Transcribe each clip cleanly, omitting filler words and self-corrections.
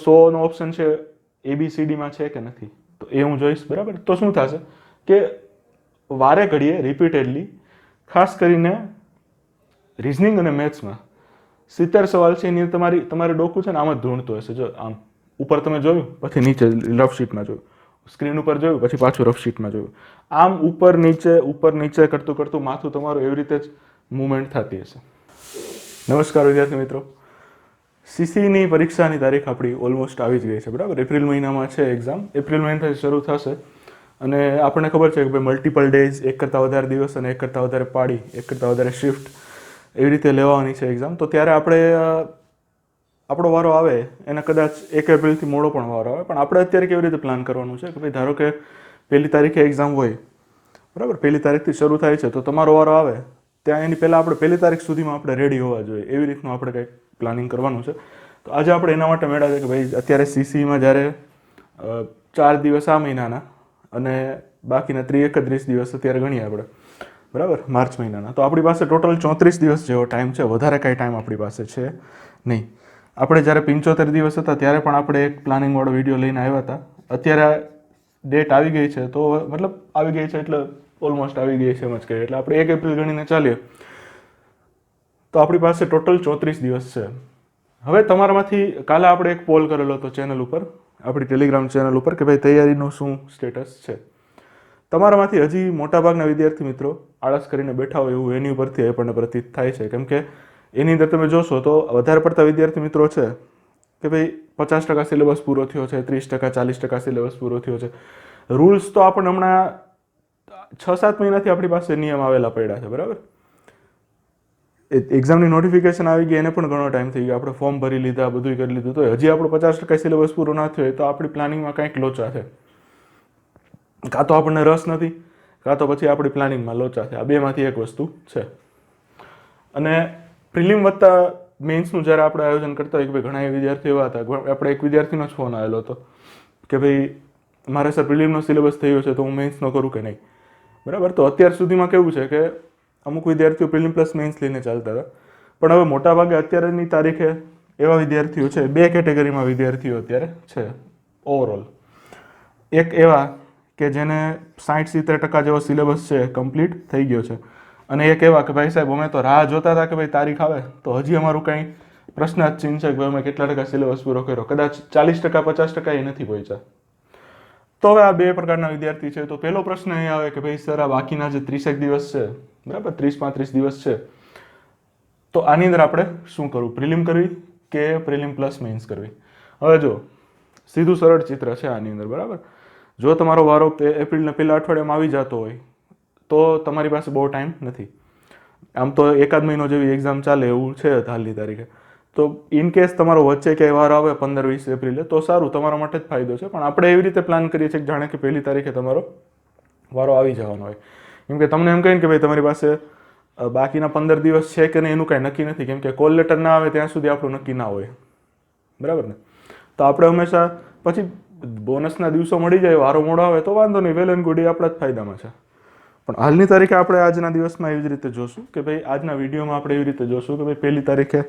100નો option છે ABCDમાં છે કે નથી, તો એ હું જોઈશ. બરાબર, તો શું થશે કે વારે ઘડીએ રિપીટેડલી ખાસ કરીને રિઝનિંગ અને મેથ્સમાં 70 સવાલ છે એની તમારે ડોકું છે ને આમ જ ધૂણતું હશે. જો આમ ઉપર તમે જોયું, પછી નીચે રફ શીટમાં જોયું, સ્ક્રીન ઉપર જોયું, પછી પાછું રફ શીટમાં જોયું, આમ ઉપર નીચે કરતું કરતું માથું તમારું એવી રીતે જ મૂવમેન્ટ થતી હશે. નમસ્કાર વિદ્યાર્થી મિત્રો, CCની પરીક્ષાની તારીખ આપણી ઓલમોસ્ટ આવી જ ગઈ છે. બરાબર, એપ્રિલ મહિનામાં છે એક્ઝામ. એપ્રિલ મહિનાથી શરૂ થશે અને આપણને ખબર છે કે ભાઈ મલ્ટિપલ ડેઝ, એક કરતાં વધારે દિવસ અને એક કરતાં વધારે પાડી, એક કરતાં વધારે શિફ્ટ એવી રીતે લેવાની છે એક્ઝામ. તો ત્યારે આપણો વારો આવે એને કદાચ 1 એપ્રિલથી મોડો પણ વારો આવે, પણ આપણે અત્યારે કેવી રીતે પ્લાન કરવાનું છે કે ભાઈ ધારો કે 1 તારીખે એક્ઝામ હોય, બરાબર, 1 તારીખથી શરૂ થાય છે, તો તમારો વારો આવે ત્યાં એની પહેલાં આપણે 1 તારીખ સુધીમાં આપણે રેડી હોવા જોઈએ. એવી રીતનું આપણે કંઈક પ્લાનિંગ કરવાનું છે. તો આજે આપણે એના માટે મેળા છે કે ભાઈ અત્યારે CCમાં જ્યારે 4 દિવસ આ મહિનાના અને બાકીના 31 દિવસ અત્યારે ગણીએ આપણે, બરાબર, માર્ચ મહિનાના, તો આપણી પાસે ટોટલ 34 દિવસ જેવો ટાઈમ છે. વધારે કાંઈ ટાઈમ આપણી પાસે છે નહીં. આપણે જ્યારે 75 દિવસ હતા ત્યારે પણ આપણે એક પ્લાનિંગવાળો વિડીયો લઈને આવ્યા હતા. અત્યારે ડેટ આવી ગઈ છે, તો મતલબ આવી ગઈ છે એટલે ઓલમોસ્ટ આવી ગઈ છે એમ જ કહીએ, એટલે આપણે 1 એપ્રિલ ગણીને ચાલીએ તો આપણી પાસે ટોટલ 34 દિવસ છે. હવે તમારામાંથી કાલે આપણે એક પોલ કરેલો હતો ચેનલ ઉપર, આપણી ટેલિગ્રામ ચેનલ ઉપર, કે ભાઈ તૈયારીનું શું સ્ટેટસ છે. તમારામાંથી હજી મોટાભાગના વિદ્યાર્થી મિત્રો આળસ કરીને બેઠા હોય એવું એની ઉપરથી આપણને પ્રતીત થાય છે. કેમ કે એની અંદર તમે જોશો તો વધારે પડતા વિદ્યાર્થી મિત્રો છે કે ભાઈ 50% સિલેબસ પૂરો થયો છે, 30%, 40% સિલેબસ પૂરો થયો છે. રૂલ્સ તો આપણને હમણાં 6-7 મહિનાથી આપણી પાસે નિયમ આવેલા પડ્યા છે. બરાબર, એક્ઝામની નોટિફિકેશન આવી ગઈ એને પણ ઘણો ટાઈમ થઈ ગયો, આપણે ફોર્મ ભરી લીધા, બધું કરી લીધું, તો હજી આપણો 50% સિલેબસ પૂરો ના થયો હોય તો આપણી પ્લાનિંગમાં કંઈક લોચા છે. કાં તો આપણને રસ નથી, કાં તો પછી આપણી પ્લાનિંગમાં લોચા છે. આ બેમાંથી એક વસ્તુ છે. અને પ્રિલિમ વત્તા મેન્સનું જ્યારે આપણે આયોજન કરતા હોય કે ભાઈ ઘણા વિદ્યાર્થીઓ એવા હતા, આપણે એક વિદ્યાર્થીનો જ ફોન આવેલો હતો કે ભાઈ મારે સર પ્રિલિમનો સિલેબસ થયો છે તો હું મેન્સનો કરું કે નહીં. બરાબર, તો અત્યાર સુધીમાં કેવું છે કે અમુક વિદ્યાર્થીઓ પ્રિલિમ પ્લસ મેન્સ લઈને ચાલતા હતા, પણ હવે મોટાભાગે અત્યારેની તારીખે એવા વિદ્યાર્થીઓ છે, 2 કેટેગરીમાં વિદ્યાર્થીઓ અત્યારે છે ઓવરઓલ. એક એવા કે જેને 60-70% જેવો સિલેબસ છે કમ્પ્લીટ થઈ ગયો છે, અને એક એવા કે ભાઈ સાહેબ અમે તો રાહ જોતા હતા કે ભાઈ તારીખ આવે તો હજી અમારું કંઈ પ્રશ્નાર્થ ચિહ્ન છે કે ભાઈ અમે કેટલા ટકા સિલેબસ પૂરો કર્યો, કદાચ 40%, 50% એ નથી પહોંચ્યા. તો હવે આ 2 પ્રકારના વિદ્યાર્થી છે. તો પહેલો પ્રશ્ન એ આવે કે ભાઈ સર આ બાકીના જે 30 દિવસ છે, બરાબર, 30-35 દિવસ છે, તો આની અંદર આપણે શું કરવું, પ્રિલિમ કરવી કે પ્રિલિમ પ્લસ મેન્સ કરવી. હવે જો સીધું સરળ ચિત્ર છે આની અંદર. બરાબર, જો તમારો વારો એપ્રિલના પહેલા અઠવાડિયામાં આવી જતો હોય તો તમારી પાસે બહુ ટાઈમ નથી. આમ તો 1 મહિનો જેવી એક્ઝામ ચાલે એવું છે હાલની તારીખે. તો ઇન કેસ તમારો વચ્ચે ક્યાંય વારો આવે 15-20 એપ્રિલે તો સારું, તમારા માટે જ ફાયદો છે. પણ આપણે એવી રીતે પ્લાન કરીએ છીએ કે જાણે કે 1 તારીખે તમારો વારો આવી જવાનો હોય. કેમ કે તમને એમ કહીને કે ભાઈ તમારી પાસે બાકીના 15 દિવસ છે કે નહીં એનું કાંઈ નક્કી નથી. કેમ કે કોલ લેટર ના આવે ત્યાં સુધી આપણું નક્કી ના હોય. બરાબર ને? તો આપણે હંમેશા પછી બોનસના દિવસો મળી જાય, વારો મોડો આવે તો વાંધો નહીં, વેલ એન્ડ ગુડ, એ આપણા જ ફાયદામાં છે. પણ હાલની તારીખે આપણે આજના દિવસમાં એવી જ રીતે જોશું કે ભાઈ આજના વિડીયોમાં આપણે એવી રીતે જોશું કે ભાઈ 1 તારીખે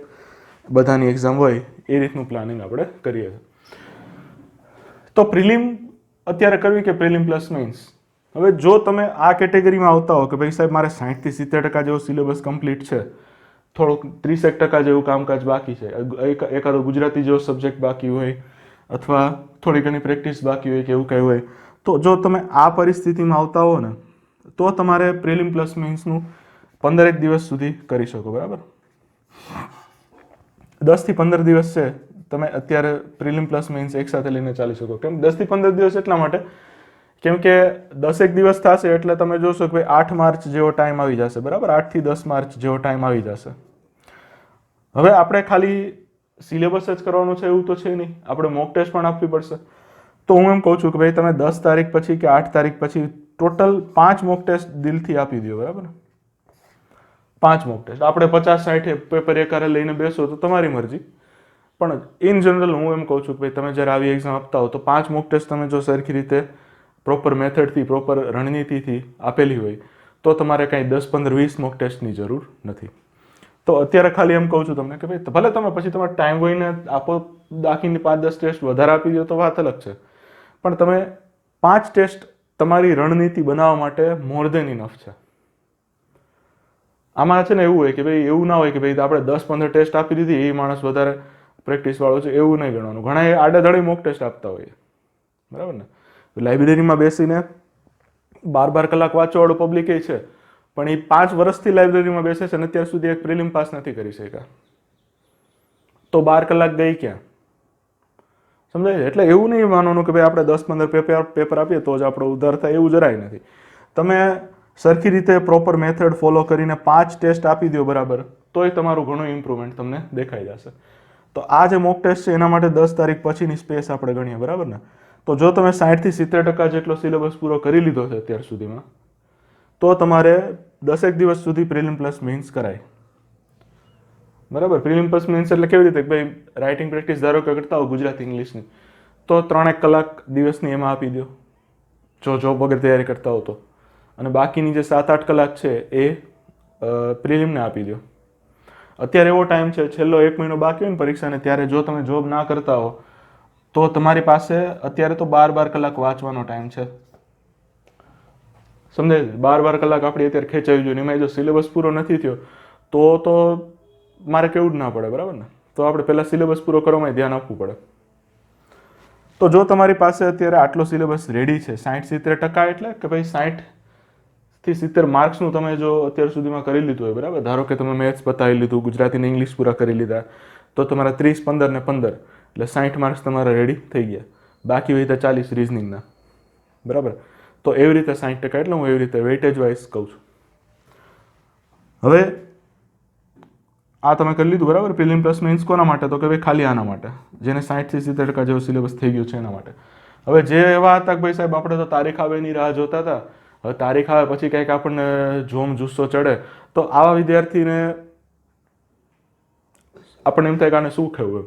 બધાની એક્ઝામ હોય એ રીતનું પ્લાનિંગ આપણે કરીએ છીએ. તો પ્રિલિમ અત્યારે કરવી કે પ્રિલિમ પ્લસ મેન્સ? હવે જો તમે આ કેટેગરીમાં આવતા હો કે ભાઈ સાહેબ મારે 60-70% જેવો સિલેબસ કમ્પ્લીટ છે, થોડુંક 30% જેવું કામકાજ બાકી છે, એકાદો ગુજરાતી જેવો સબ્જેક્ટ બાકી હોય અથવા થોડી ઘણી પ્રેક્ટિસ બાકી હોય કે એવું કંઈ હોય, તો જો તમે આ પરિસ્થિતિમાં આવતા હો ને તો તમારે પ્રિલિમ પ્લસ મેન્સનું 15 દિવસ સુધી કરી શકો. બરાબર, 10 થી 15 દિવસ છે તમે અત્યારે પ્રિલિમ પ્લસ મેન્સ એકસાથે લઈને ચાલી શકો. કેમ 10 થી 15 દિવસ? એટલા માટે કેમ કે 10 દિવસ થશે એટલે તમે જોશો કે ભાઈ 8 માર્ચ જેવો ટાઈમ આવી જશે. બરાબર, 8 થી 10 માર્ચ જેવો ટાઈમ આવી જશે. હવે આપણે ખાલી સિલેબસ જ કરવાનું છે એવું તો છે નહીં, આપણે મોક ટેસ્ટ પણ આપવી પડશે. તો હું એમ કહું છું કે ભાઈ તમે 10 તારીખ પછી કે 8 તારીખ પછી ટોટલ 5 મોક ટેસ્ટ દિલથી આપી દો. બરાબર, 5 મોક ટેસ્ટ. આપણે 50-60 પેપર એકારે લઈને બેસો તો તમારી મરજી, પણ ઇન જનરલ હું એમ કહું છું કે ભાઈ તમે જ્યારે આવી એક્ઝામ આપતા હો તો 5 મોક ટેસ્ટ તમે જો સરખી રીતે પ્રોપર મેથડથી, પ્રોપર રણનીતિથી આપેલી હોય તો તમારે કાંઈ 10, 15, 20 મોક ટેસ્ટની જરૂર નથી. તો અત્યારે ખાલી એમ કહું છું તમને કે ભાઈ ભલે તમે પછી તમારો ટાઈમ હોઈને આપો બાકીની 5-10 ટેસ્ટ વધારે આપી દો તો વાત અલગ છે, પણ તમે 5 ટેસ્ટ તમારી રણનીતિ બનાવવા માટે મોર દેન ઇનફ છે. આમાં છે ને એવું હોય કે ભાઈ એવું ના હોય કે ભાઈ આપણે 10-15 ટેસ્ટ આપી દીધી એ માણસ વધારે પ્રેક્ટિસ વાળો છે, એવું નહીં ગણવાનું. ઘણા આડેધડે મોક ટેસ્ટ આપતા હોય, બરાબર ને. લાઇબ્રેરીમાં બેસીને 12 કલાક વાંચવાવાળું પબ્લિક એ છે, પણ એ 5 વર્ષથી લાઇબ્રેરીમાં બેસે છે અને અત્યાર સુધી એક પ્રિલિમ પાસ નથી કરી શક્યા, તો 12 કલાક ગઈ ક્યાં? સમજાય છે? એટલે એવું નહીં માનવાનું કે ભાઈ આપણે 10-15 પેપર આપીએ તો જ આપણો ઉદ્ધાર થાય, એવું જરાય નથી. તમે સરખી રીતે પ્રોપર મેથડ ફોલો કરીને 5 ટેસ્ટ આપી દો બરાબર, તોય તમારું ઘણું ઇમ્પ્રુવમેન્ટ તમને દેખાઈ જશે. તો આ જે મોક ટેસ્ટ છે એના માટે 10 તારીખ પછીની સ્પેસ આપણે ગણીએ, બરાબર ને. તો જો તમે 60-થી 70% જેટલો સિલેબસ પૂરો કરી લીધો છે અત્યાર સુધીમાં, તો તમારે 10 દિવસ સુધી પ્રિલિમ પ્લસ મેઇન્સ કરાય, બરાબર. પ્રિલિમ પ્લસ મેઇન્સ એટલે કેવી રીતે? ભાઈ રાઇટિંગ પ્રેક્ટિસ ધારો કે કરતા હો ગુજરાતી ઇંગ્લિશની, તો 3 કલાક દિવસની એમાં આપી દો જો જોબ વગર તૈયારી કરતા હો તો, અને બાકીની જે 7-8 કલાક છે એ પ્રિલિમને આપી દો. અત્યારે એવો ટાઈમ છે, છેલ્લો 1 મહિનો બાકી હોય ને પરીક્ષાને, ત્યારે જો તમે જોબ ના કરતા હો તો તમારી પાસે અત્યારે તો 12 કલાક વાંચવાનો ટાઈમ છે, સમજાય છે? 12 કલાક આપણી અત્યારે ખેંચાવી જોઈએ. એમાં જો સિલેબસ પૂરો નથી થયો તો મારે કેવું જ ના પડે, બરાબર ને. તો આપણે પહેલાં સિલેબસ પૂરો કરવામાં ધ્યાન આપવું પડે. તો જો તમારી પાસે અત્યારે આટલો સિલેબસ રેડી છે, 60-70% એટલે કે ભાઈ 60થી 70 માર્ક્સનું તમે જો અત્યાર સુધીમાં કરી લીધું હોય, બરાબર. ધારો કે તમે મેથ્સ પતાવી લીધું, ગુજરાતી ને ઇંગ્લિશ પૂરા કરી લીધા, તો તમારા 30, 15 ને 15 એટલે 60 માર્ક્સ તમારા રેડી થઈ ગયા. બાકી હોય તો 40 રિઝનિંગના, બરાબર. તો એવી રીતે 60% એટલે હું એવી રીતે વેઇટેજ વાઇઝ કહું છું. હવે આ તમે કરી લીધું, બરાબર. પ્રિલિમ પ્લસ મેઇન્સ કોના માટે? તો કે ભાઈ ખાલી આના માટે, જેને 60થી 70% જેવો સિલેબસ થઈ ગયો છે એના માટે. હવે જે એવા હતા કે ભાઈ સાહેબ આપણે તો તારીખ આવે એની રાહ જોતા હતા, હવે તારીખ આવે પછી કંઈક આપણને જોમ જુસ્સો ચડે, તો આવા વિદ્યાર્થીને આપણને એમ થાય કે આને શું કહેવું.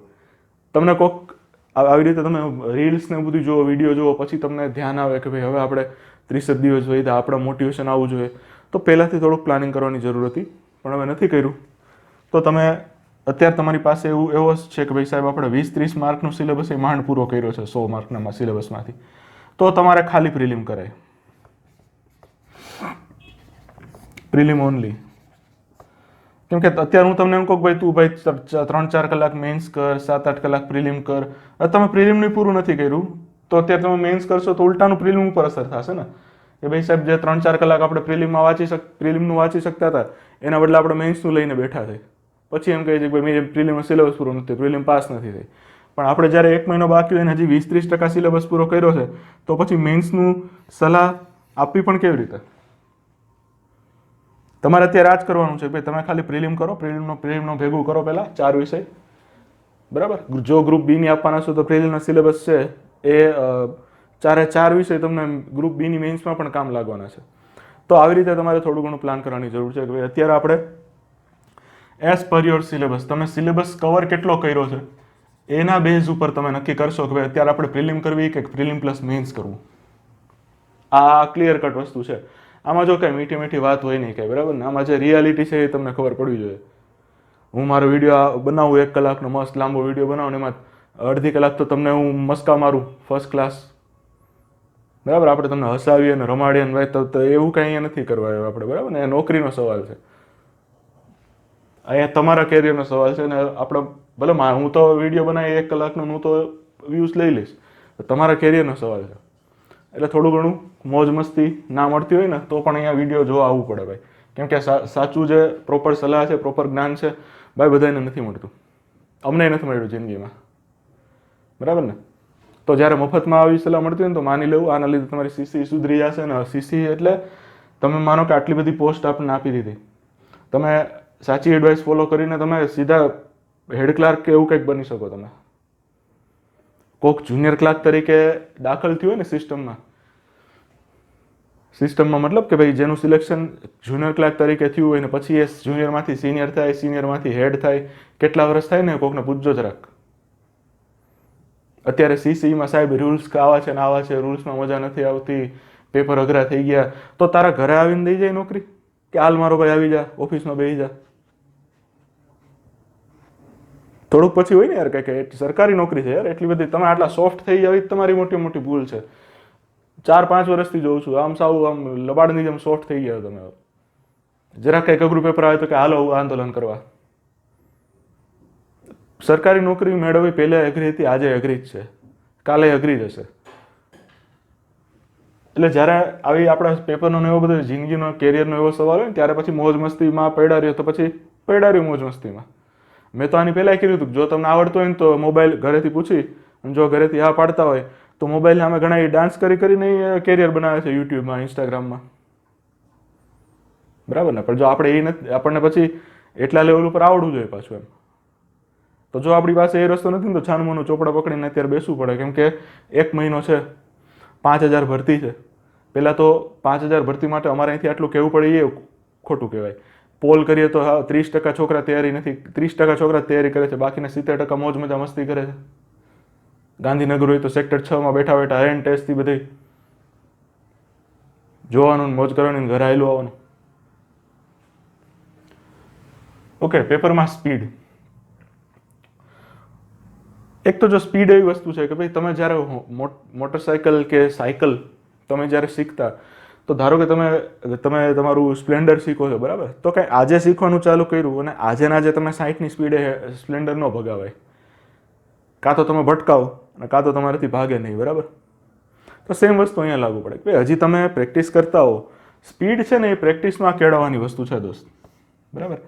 તમને કોક આવી રીતે તમે રીલ્સ ને બધું જુઓ, વિડીયો જુઓ, પછી તમને ધ્યાન આવે કે ભાઈ હવે આપણે 30 દિવસ હોય તો આપણે મોટિવેશન આવવું જોઈએ, તો પહેલાંથી થોડુંક પ્લાનિંગ કરવાની જરૂર હતી, પણ હવે નથી કર્યું. તો તમે અત્યારે તમારી પાસે એવો છે કે ભાઈ સાહેબ આપણે 20-30 માર્કનો સિલેબસ એ માંડ પૂરો કર્યો છે 100 માર્કના સિલેબસમાંથી, તો તમારે ખાલી પ્રિલિમ કરાય, પ્રિલિમ ઓનલી. કેમ કે અત્યારે હું તમને એમ કહું ભાઈ તું ભાઈ 3-4 કલાક મેન્સ કર, 7-8 કલાક પ્રિલિમ કર, તમે પ્રિલિમની પૂરું નથી કર્યું તો અત્યારે તમે મેન્સ કરશો તો ઉલટાનું પ્રિલિમ ઉપર અસર થશે ને, કે ભાઈ સાહેબ જે 3-4 કલાક આપણે પ્રિલિમનું વાંચી શકતા હતા એના બદલે આપણે મેન્સનું લઈને બેઠા થઈ, પછી એમ કહે છે કે ભાઈ મેં પ્રિલિમનો સિલેબસ પૂરો નથી, પ્રિલિમ પાસ નથી થઈ. પણ આપણે જ્યારે 1 મહિનો બાકી હોય ને હજી 20-30% સિલેબસ પૂરો કર્યો છે, તો પછી મેન્સનું સલાહ આપવી પણ કેવી રીતે? તમારે અત્યારે આ જ કરવાનું છે ભાઈ, તમે ખાલી પ્રિલિમ કરો, પ્રિલિમનો ભેગું કરો પહેલાં 4 વિષય, બરાબર. જો ગ્રુપ બીની આપવાના છો તો પ્રિલિમનો સિલેબસ છે એ 4 વિષય તમને ગ્રુપ બીની મેન્સમાં પણ કામ લાગવાના છે. તો આવી રીતે તમારે થોડું ઘણું પ્લાન કરવાની જરૂર છે કે ભાઈ અત્યારે આપણે એઝ પર યોર સિલેબસ, તમે સિલેબસ કવર કેટલો કર્યો છે એના બેઝ ઉપર તમે નક્કી કરશો કે ભાઈ અત્યારે આપણે પ્રિલિમ કરવી કે પ્રિલિમ પ્લસ મેન્સ કરવું. આ ક્લિયર કટ વસ્તુ છે. આમાં જો કાંઈ મીઠી મીઠી વાત હોય નહીં કાંઈ, બરાબર ને. આમાં જે રિયાલિટી છે એ તમને ખબર પડવી જોઈએ. હું મારો વિડીયો બનાવું 1 કલાકનો મસ્ત લાંબો વિડીયો બનાવું, એમાં 1.5 કલાક તો તમને હું મસ્કા મારું ફર્સ્ટ ક્લાસ, બરાબર. આપણે તમને હસાવીએ અને રમાડીએ ને ભાઈ, તો એવું કાંઈ અહીંયા નથી કરવા આપણે, બરાબર ને. એ નોકરીનો સવાલ છે, અહીંયા તમારા કેરિયરનો સવાલ છે. ને આપણે ભલે હું તો વિડીયો બનાવી 1 કલાકનો હું તો વ્યૂઝ લઈ લઈશ, તમારા કેરિયરનો સવાલ છે. એટલે થોડું ઘણું મોજ મસ્તી ના મળતી હોય ને તો પણ અહીંયા વિડીયો જોવા આવવું પડે ભાઈ, કેમ કે સાચું જે પ્રોપર સલાહ છે, પ્રોપર જ્ઞાન છે ભાઈ બધાને નથી મળતું, અમને નથી મળ્યું જિંદગીમાં, બરાબર ને. તો જ્યારે મફતમાં આવી સલાહ મળતી હોય ને તો માની લેવું આના લીધે તમારી સીસી સુધરી જશે ને. સીસી એટલે તમે માનો કે આટલી બધી પોસ્ટ આપણને આપી દીધી, તમે સાચી એડવાઇસ ફોલો કરીને તમે સીધા હેડ ક્લાર્ક કે એવું કંઈક બની શકો. તમે કોક જુનિયર ક્લાર્ક તરીકે દાખલ થયું હોય ને સિસ્ટમમાં મતલબ કે ભાઈ જેનું સિલેક્શન જુનિયર ક્લાર્ક તરીકે થયું હોય ને પછી એ જુનિયરમાંથી સિનિયર થાય, સિનિયરમાંથી હેડ થાય, કેટલા વર્ષ થાય ને કોકને પૂછજો જરાક. અત્યારે સીસીમાં સાહેબ રૂલ્સ આવા છે ને આવા છે, રૂલ્સમાં મજા નથી આવતી, પેપર અઘરા થઈ ગયા, તો તારા ઘરે આવીને દઈ જાય નોકરી કે હાલ મારો ભાઈ આવી જા ઓફિસમાં બેસી જા. થોડુંક પછી હોય ને યાર કે સરકારી નોકરી છે યાર, એટલી બધી તમે આટલા સોફ્ટ થઈ જાવ તમારી મોટી મોટી ભૂલ છે. 4-5 વર્ષથી જોઉં છું આમ સાવ આમ લબાડની જેમ સોફ્ટ થઈ ગયા તમે. જરાક કંઈક અઘરું પેપર આવે તો કે હાલો આંદોલન કરવા. સરકારી નોકરી મેળવવી પહેલા અઘરી હતી, આજે અઘરી જ છે, કાલે અઘરી જ હશે. એટલે જ્યારે આવી આપણા પેપરનો એવો બધો જિંદગીનો કેરિયરનો એવો સવાલ હોય ને ત્યારે પછી મોજ મસ્તીમાં પડ્યા રહ્યો તો પછી પડ્યા રહ્યો મોજ મસ્તીમાં. મેં તો આની પહેલાં કીધું હતું જો તમને આવડતું હોય ને તો મોબાઈલ ઘરેથી પૂછી, અને જો ઘરેથી હા પાડતા હોય તો મોબાઈલને અમે ઘણા ડાન્સ કરીને કેરિયર બનાવે છે યુટ્યુબમાં, ઇન્સ્ટાગ્રામમાં, બરાબર ને. પણ જો આપણે એ નથી, આપણને પછી એટલા લેવલ ઉપર આવડવું જોઈએ પાછું એમ. તો જો આપણી પાસે એ રસ્તો નથી ને તો છાનું મોનું ચોપડા પકડીને અત્યારે બેસવું પડે, કેમ કે 1 મહિનો છે, 5000 ભરતી છે. પહેલાં તો 5000 ભરતી માટે અમારે અહીંથી આટલું કહેવું પડે એ ખોટું કહેવાય. પોલ કરીએ તો હા 30% છોકરા તૈયારી નથી, 30% છોકરા તૈયારી કરે છે, બાકીના 70% મોજ મજા મસ્તી કરે છે. ગાંધીનગર હોય તો સેક્ટર 6માં બેઠા બેઠા હેન્ડ ટેસ્ટથી બધી જોવાનું, મોજ કરવાની, ઘરે આવેલું આવવાનું. ઓકે, પેપરમાં સ્પીડ. એક તો જો સ્પીડ એવી વસ્તુ છે કે ભાઈ તમે જ્યારે મોટરસાઇકલ કે સાયકલ તમે જ્યારે શીખતા, તો ધારો કે તમે તમારું સ્પ્લેન્ડર શીખો છો, બરાબર, તો કંઈ આજે શીખવાનું ચાલુ કર્યું અને આજે ને આજે તમે 60ની સ્પીડે સ્પ્લેન્ડર ન ભગાવાય. કાં તો તમે ભટકાવો અને કાં તો તમારાથી ભાગે નહીં, બરાબર. તો સેમ વસ્તુ અહીંયા લાગુ પડે કે હજી તમે પ્રેક્ટિસ કરતા હો. સ્પીડ છે ને એ પ્રેક્ટિસમાં કેળવવાની વસ્તુ છે દોસ્ત, બરાબર.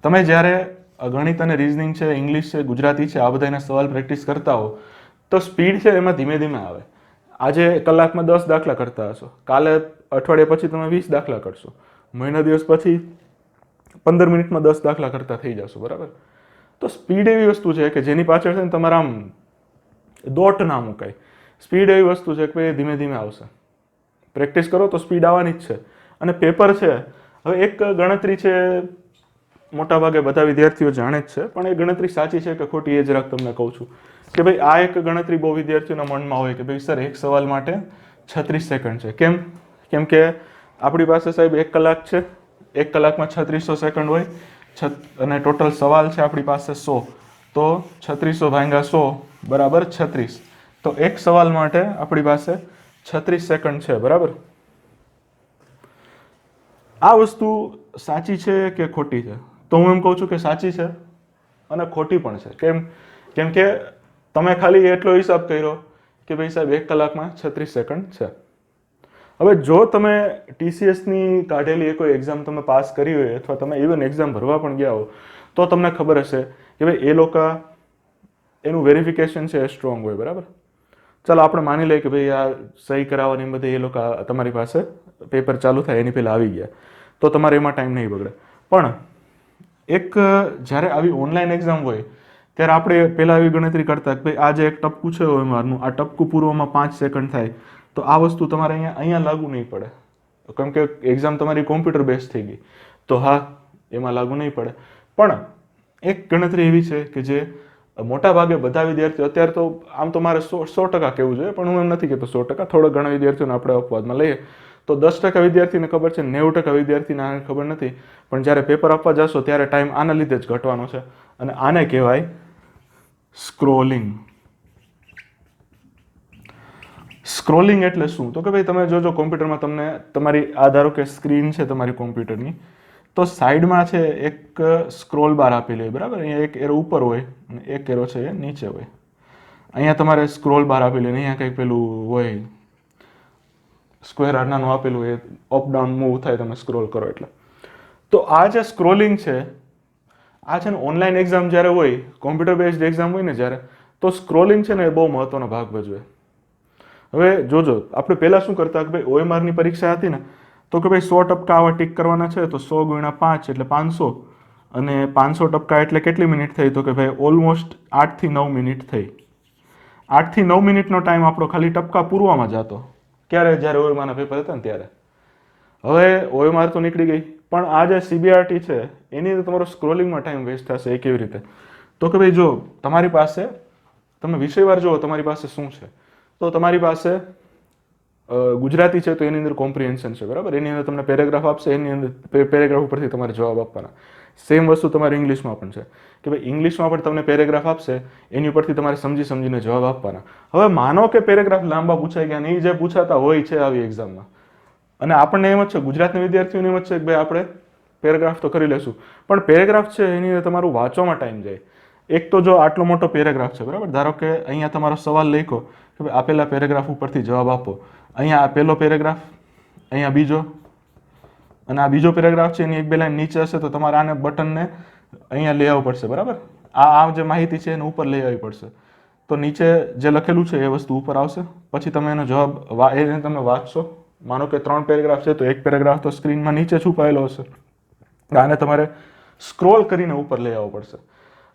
તમે જ્યારે ગણિત અને રિઝનિંગ છે, ઇંગ્લિશ છે, ગુજરાતી છે, આ બધાના સવાલ પ્રેક્ટિસ કરતા હો તો સ્પીડ છે એમાં ધીમે ધીમે આવે. આજે કલાકમાં 10 દાખલા કરતા હશો, કાલે અઠવાડિયા પછી તમે 20 દાખલા કરશો, મહિના દિવસ પછી 15 મિનિટમાં 10 દાખલા કરતા થઈ જશો, બરાબર. તો સ્પીડ એવી વસ્તુ છે કે જેની પાછળ છે ને તમારા આમ દોટ ના મુકાય. સ્પીડ એવી વસ્તુ છે કે ધીમે ધીમે આવશે. પ્રેક્ટિસ કરો તો સ્પીડ આવવાની જ છે. અને પેપર છે, હવે એક ગણતરી છે, મોટાભાગે બધા વિદ્યાર્થીઓ જાણે જ છે, પણ એ ગણતરી સાચી છે કે ખોટી એ જરાક તમને કહું છું કે ભાઈ આ એક ગણતરી બહુ વિદ્યાર્થીઓના મનમાં હોય કે ભાઈ સર એક સવાલ માટે 36 સેકન્ડ છે. કેમ કે આપણી પાસે સાહેબ 1 કલાક છે, 1 કલાકમાં 3600 સેકન્ડ હોય અને ટોટલ સવાલ છે આપણી પાસે 100, તો 3600 ભાગ્યા 100 બરાબર 36. તો એક સવાલ માટે આપણી પાસે 36 સેકન્ડ છે, બરાબર. આ વસ્તુ સાચી છે કે ખોટી છે? તો હું એમ કહું છું કે સાચી છે અને ખોટી પણ છે. કેમ કે તમે ખાલી એટલો હિસાબ કર્યો કે ભાઈ સાહેબ 1 કલાકમાં 36 સેકન્ડ છે. હવે જો તમે TCSની કાઢેલી કોઈ એક્ઝામ તમે પાસ કરી હોય અથવા તમે ઇવન એક્ઝામ ભરવા પણ ગયા હો તો તમને ખબર હશે કે ભાઈ એ લોકો એનું વેરિફિકેશન છે એ સ્ટ્રોંગ હોય, બરાબર. ચાલો આપણે માની લઈએ કે ભાઈ આ સહી કરાવવાની બધી એ લોકો તમારી પાસે પેપર ચાલુ થાય એની પહેલાં આવી ગયા, તો તમારે એમાં ટાઈમ નહીં બગડે. પણ એક જ્યારે આવી ઓનલાઈન એક્ઝામ હોય ત્યારે આપણે પહેલાં એવી ગણતરી કરતા કે ભાઈ આ જે એક ટપકું છે OMRનું, આ ટપકું પૂરવામાં 5 સેકન્ડ થાય, તો આ વસ્તુ તમારે અહીંયા લાગુ નહીં પડે, કેમ કે એક્ઝામ તમારી કોમ્પ્યુટર બેઝ થઈ ગઈ, તો હા એમાં લાગુ નહીં પડે. પણ એક ગણતરી એવી છે કે જે મોટા ભાગે બધા વિદ્યાર્થીઓ, અત્યારે તો આમ તો મારે 100% કહેવું જોઈએ, પણ હું એમ નથી કહેતો 100%, થોડા ઘણા વિદ્યાર્થીઓને આપણે અપવાદમાં લઈએ તો 10% વિદ્યાર્થીને ખબર છે, 90% વિદ્યાર્થીને આને ખબર નથી. પણ જ્યારે પેપર આપવા જશો ત્યારે ટાઈમ આના લીધે જ ઘટવાનો છે, અને આને કહેવાય સ્ક્રોલિંગ. સ્ક્રોલિંગ એટલે શું? તો કે ભાઈ તમે જોજો કોમ્પ્યુટરમાં તમને તમારી આ ધારો કે સ્ક્રીન છે તમારી કોમ્પ્યુટરની, તો સાઈડમાં છે એક સ્ક્રોલ બાર આપેલી હોય, બરાબર. અહીંયા એક એરો ઉપર હોય અને એક એરો છે એ નીચે હોય. અહીંયા તમારે સ્ક્રોલ બાર આપેલી હોય, અહીંયા કંઈક પેલું હોય સ્ક્વેર નાનું આપેલું હોય, અપ ડાઉન મૂવ થાય તમે સ્ક્રોલ કરો એટલે. તો આ જે સ્ક્રોલિંગ છે આ છે ને ઓનલાઈન એક્ઝામ જ્યારે હોય, કોમ્પ્યુટર બેઝડ એક્ઝામ હોય ને જ્યારે, તો સ્ક્રોલિંગ છે ને એ બહુ મહત્વનો ભાગ ભજવે. હવે જોજો આપણે પહેલાં શું કરતા કે ભાઈ OMRની પરીક્ષા હતી ને તો કે ભાઈ 100% આવા ટીક કરવાના છે, તો 100 × 5 એટલે 500, અને 500% એટલે કેટલી મિનિટ થઈ? તો કે ભાઈ ઓલમોસ્ટ 8 થી 9 મિનિટ થઈ. 8 થી 9 મિનિટનો ટાઈમ આપણો ખાલી ટપકા પૂરવામાં જતો. ક્યારે? જ્યારે OMRના પેપર હતા ને ત્યારે. હવે OMR તો નીકળી ગઈ, પણ આ જે CBRT છે એની અંદર તમારો સ્ક્રોલિંગમાં ટાઈમ વેસ્ટ થશે. એ કેવી રીતે? તો કે ભાઈ જો તમારી પાસે, તમે વિષયવાર જુઓ તમારી પાસે શું છે, તો તમારી પાસે ગુજરાતી છે તો એની અંદર કોમ્પ્રિહેન્શન છે, બરાબર. એની અંદર તમને પેરેગ્રાફ આપશે, એની અંદર પેરેગ્રાફ ઉપરથી તમારે જવાબ આપવાના. સેમ વસ્તુ તમારે ઇંગ્લિશમાં પણ છે કે ભાઈ ઇંગ્લિશમાં પણ તમને પેરેગ્રાફ આપશે, એની ઉપરથી તમારે સમજીને જવાબ આપવાના. હવે માનો કે પેરેગ્રાફ લાંબા પૂછાઈ ગયા ને એ જે પૂછાતા હોય છે આવી એક્ઝામમાં, અને આપણને એમ જ છે, ગુજરાતના વિદ્યાર્થીઓને એમ જ છે કે ભાઈ આપણે પેરેગ્રાફ તો કરી લેશું, પણ પેરેગ્રાફ છે એની તમારું વાંચવામાં ટાઈમ જાય. એક તો જો આટલો મોટો પેરેગ્રાફ છે, બરાબર, ધારો કે અહીંયા તમારો સવાલ લખ્યો કે ભાઈ આપેલા પેરેગ્રાફ ઉપરથી જવાબ આપો. અહીંયા આ પહેલો પેરેગ્રાફ, અહીંયા બીજો, અને આ બીજો પેરેગ્રાફ છે એની એક બે લાઈન નીચે હશે, તો તમારે આને બટનને અહીંયા લઈ આવવું પડશે, બરાબર. આ જે માહિતી છે એને ઉપર લઈ આવવી પડશે, તો નીચે જે લખેલું છે એ વસ્તુ ઉપર આવશે. પછી તમે એનો જવાબ એને તમે વાંચશો. માનો કે 3 પેરેગ્રાફ છે તો એક પેરેગ્રાફ તો સ્ક્રીનમાં નીચે છુપાયેલો હશે, આને તમારે સ્ક્રોલ કરીને ઉપર લઈ આવવો પડશે.